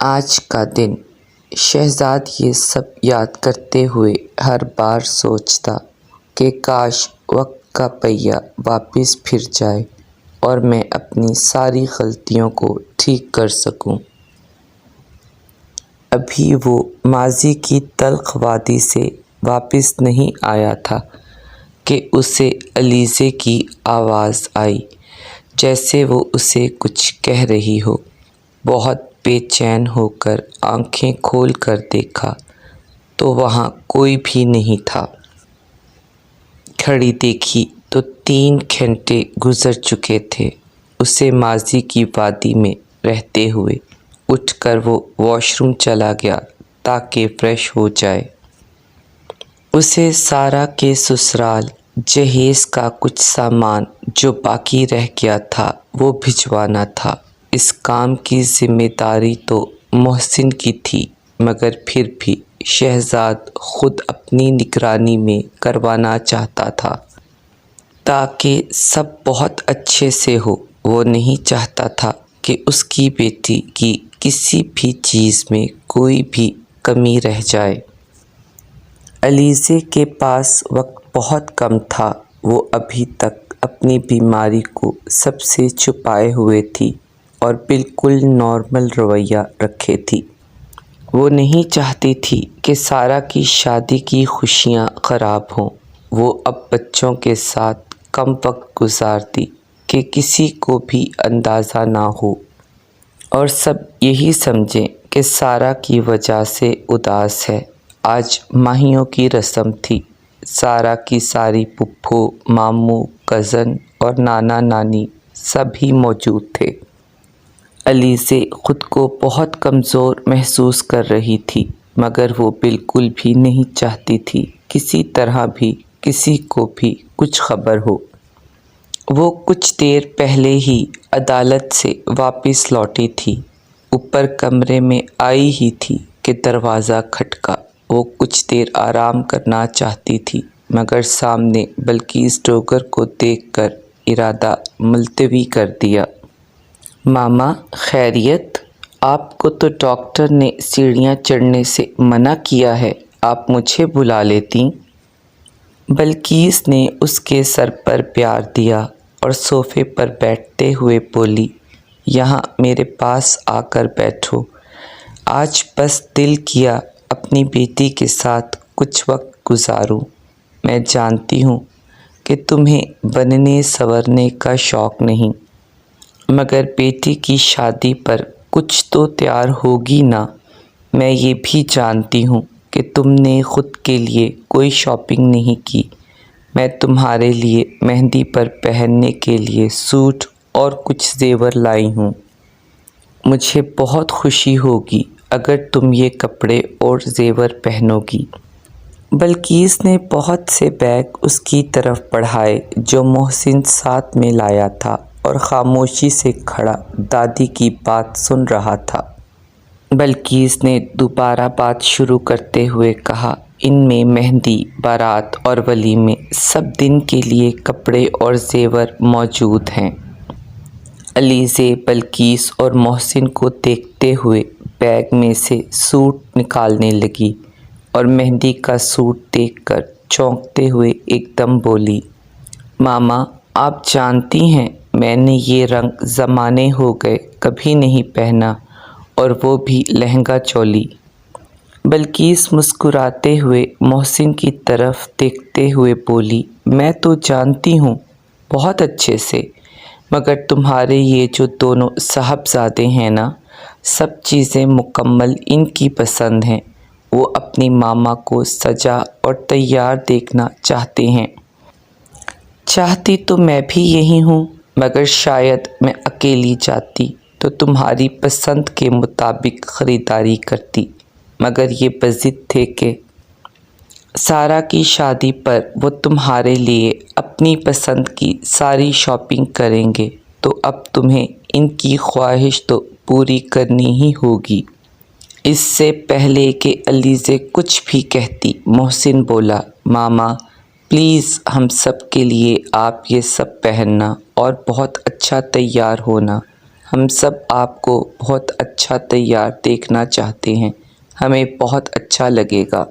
آج کا دن شہزاد یہ سب یاد کرتے ہوئے ہر بار سوچتا کہ کاش وقت کا پہیہ واپس پھر جائے اور میں اپنی ساری غلطیوں کو ٹھیک کر سکوں۔ ابھی وہ ماضی کی تلخ وادی سے واپس نہیں آیا تھا کہ اسے علیزے کی آواز آئی، جیسے وہ اسے کچھ کہہ رہی ہو۔ بہت بے چین ہو کر آنکھیں کھول کر دیکھا تو وہاں کوئی بھی نہیں تھا۔ گھڑی دیکھی تو 3 گھنٹے گزر چکے تھے اسے ماضی کی وادی میں رہتے ہوئے۔ اٹھ کر وہ واش روم چلا گیا تاکہ فریش ہو جائے۔ اسے سارا کے سسرال جہیز کا کچھ سامان جو باقی رہ گیا تھا وہ بھجوانا تھا۔ اس کام کی ذمہ داری تو محسن کی تھی، مگر پھر بھی شہزاد خود اپنی نگرانی میں کروانا چاہتا تھا تاکہ سب بہت اچھے سے ہو۔ وہ نہیں چاہتا تھا کہ اس کی بیٹی کی کسی بھی چیز میں کوئی بھی کمی رہ جائے۔ علیزے کے پاس وقت بہت کم تھا۔ وہ ابھی تک اپنی بیماری کو سب سے چھپائے ہوئے تھی اور بالکل نارمل رویہ رکھے تھی۔ وہ نہیں چاہتی تھی کہ سارا کی شادی کی خوشیاں خراب ہوں۔ وہ اب بچوں کے ساتھ کم وقت گزارتی کہ کسی کو بھی اندازہ نہ ہو اور سب یہی سمجھیں کہ سارا کی وجہ سے اداس ہے۔ آج ماہیوں کی رسم تھی۔ سارا کی ساری پھپھو، ماموں، کزن اور نانا نانی سبھی موجود تھے۔ علیزے خود کو بہت کمزور محسوس کر رہی تھی، مگر وہ بالکل بھی نہیں چاہتی تھی کسی طرح بھی کسی کو بھی کچھ خبر ہو۔ وہ کچھ دیر پہلے ہی عدالت سے واپس لوٹی تھی۔ اوپر کمرے میں آئی ہی تھی کہ دروازہ کھٹکا۔ وہ کچھ دیر آرام کرنا چاہتی تھی، مگر سامنے بلقیس ڈوگر کو دیکھ کر ارادہ ملتوی کر دیا۔ ماما خیریت؟ آپ کو تو ڈاکٹر نے سیڑھیاں چڑھنے سے منع کیا ہے، آپ مجھے بلا لیتیں۔ بلقیس نے اس کے سر پر پیار دیا اور صوفے پر بیٹھتے ہوئے بولی، یہاں میرے پاس آ کر بیٹھو۔ آج بس دل کیا اپنی بیٹی کے ساتھ کچھ وقت گزاروں۔ میں جانتی ہوں کہ تمہیں بننے سنورنے کا شوق نہیں، مگر بیٹی کی شادی پر کچھ تو تیار ہوگی نا۔ میں یہ بھی جانتی ہوں کہ تم نے خود کے لیے کوئی شاپنگ نہیں کی۔ میں تمہارے لیے مہندی پر پہننے کے لیے سوٹ اور کچھ زیور لائی ہوں۔ مجھے بہت خوشی ہوگی اگر تم یہ کپڑے اور زیور پہنو گی۔ بلقیس نے بہت سے بیگ اس کی طرف بڑھائے جو محسن ساتھ میں لایا تھا اور خاموشی سے کھڑا دادی کی بات سن رہا تھا۔ بلقیس نے دوبارہ بات شروع کرتے ہوئے کہا، ان میں مہندی، بارات اور ولیمے سب دن کے لیے کپڑے اور زیور موجود ہیں۔ علیزے بلقیس اور محسن کو دیکھتے ہوئے بیگ میں سے سوٹ نکالنے لگی اور مہندی کا سوٹ دیکھ کر چونکتے ہوئے ایک دم بولی، ماما آپ جانتی ہیں میں نے یہ رنگ زمانے ہو گئے کبھی نہیں پہنا، اور وہ بھی لہنگا چولی۔ بلقیس مسکراتے ہوئے محسن کی طرف دیکھتے ہوئے بولی، میں تو جانتی ہوں بہت اچھے سے، مگر تمہارے یہ جو دونوں صاحبزادے ہیں نا، سب چیزیں مکمل ان کی پسند ہیں۔ وہ اپنی ماما کو سجا اور تیار دیکھنا چاہتے ہیں۔ چاہتی تو میں بھی یہی ہوں، مگر شاید میں اکیلی جاتی تو تمہاری پسند کے مطابق خریداری کرتی، مگر یہ بضد تھے کہ سارا کی شادی پر وہ تمہارے لیے اپنی پسند کی ساری شاپنگ کریں گے، تو اب تمہیں ان کی خواہش تو پوری کرنی ہی ہوگی۔ اس سے پہلے کہ علیزے کچھ بھی کہتی، محسن بولا، ماما پلیز ہم سب کے لیے آپ یہ سب پہننا اور بہت اچھا تیار ہونا، ہم سب آپ کو بہت اچھا تیار دیکھنا چاہتے ہیں، ہمیں بہت اچھا لگے گا۔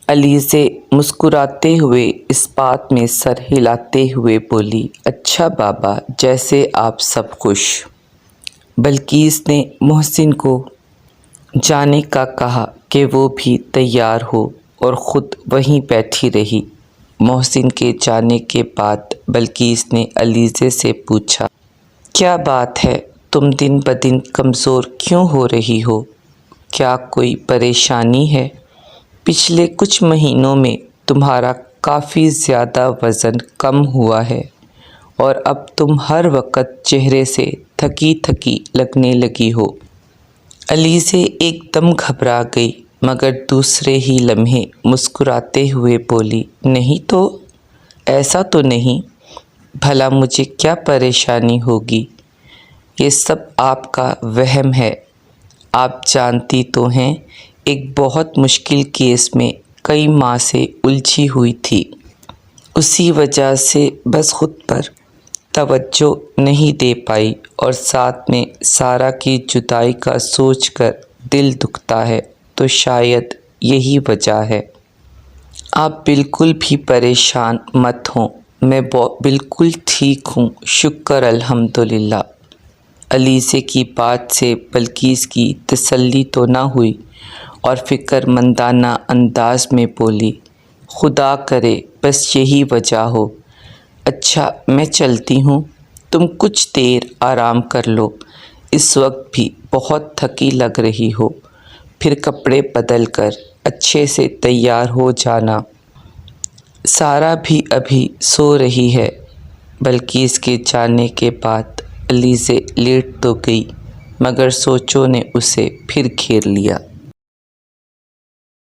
علیزے مسکراتے ہوئے اس بات میں سر ہلاتے ہوئے بولی، اچھا بابا، جیسے آپ سب خوش۔ بلقیس نے محسن کو جانے کا کہا کہ وہ بھی تیار ہو اور خود وہیں بیٹھی رہی۔ محسن کے جانے کے بعد بلقیس نے علیزے سے پوچھا، کیا بات ہے، تم دن بدن کمزور کیوں ہو رہی ہو؟ کیا کوئی پریشانی ہے؟ پچھلے کچھ مہینوں میں تمہارا کافی زیادہ وزن کم ہوا ہے اور اب تم ہر وقت چہرے سے تھکی تھکی لگنے لگی ہو۔ علیزے ایک دم گھبرا گئی مگر دوسرے ہی لمحے مسکراتے ہوئے بولی، نہیں تو، ایسا تو نہیں، بھلا مجھے کیا پریشانی ہوگی؟ یہ سب آپ کا وہم ہے۔ آپ جانتی تو ہیں ایک بہت مشکل کیس میں کئی ماہ سے الجھی ہوئی تھی، اسی وجہ سے بس خود پر توجہ نہیں دے پائی اور ساتھ میں سارا کی جدائی کا سوچ کر دل دکھتا ہے، تو شاید یہی وجہ ہے۔ آپ بالکل بھی پریشان مت ہوں، میں بالکل ٹھیک ہوں، شکر الحمدللہ۔ علیزے کی بات سے بلقیس کی تسلی تو نہ ہوئی اور فکر مندانہ انداز میں بولی، خدا کرے بس یہی وجہ ہو۔ اچھا میں چلتی ہوں، تم کچھ دیر آرام کر لو، اس وقت بھی بہت تھکی لگ رہی ہو، پھر کپڑے بدل کر اچھے سے تیار ہو جانا۔ سارا بھی ابھی سو رہی ہے۔ بلقیس کے جانے کے بعد علیزے لیٹ تو گئی مگر سوچوں نے اسے پھر گھیر لیا۔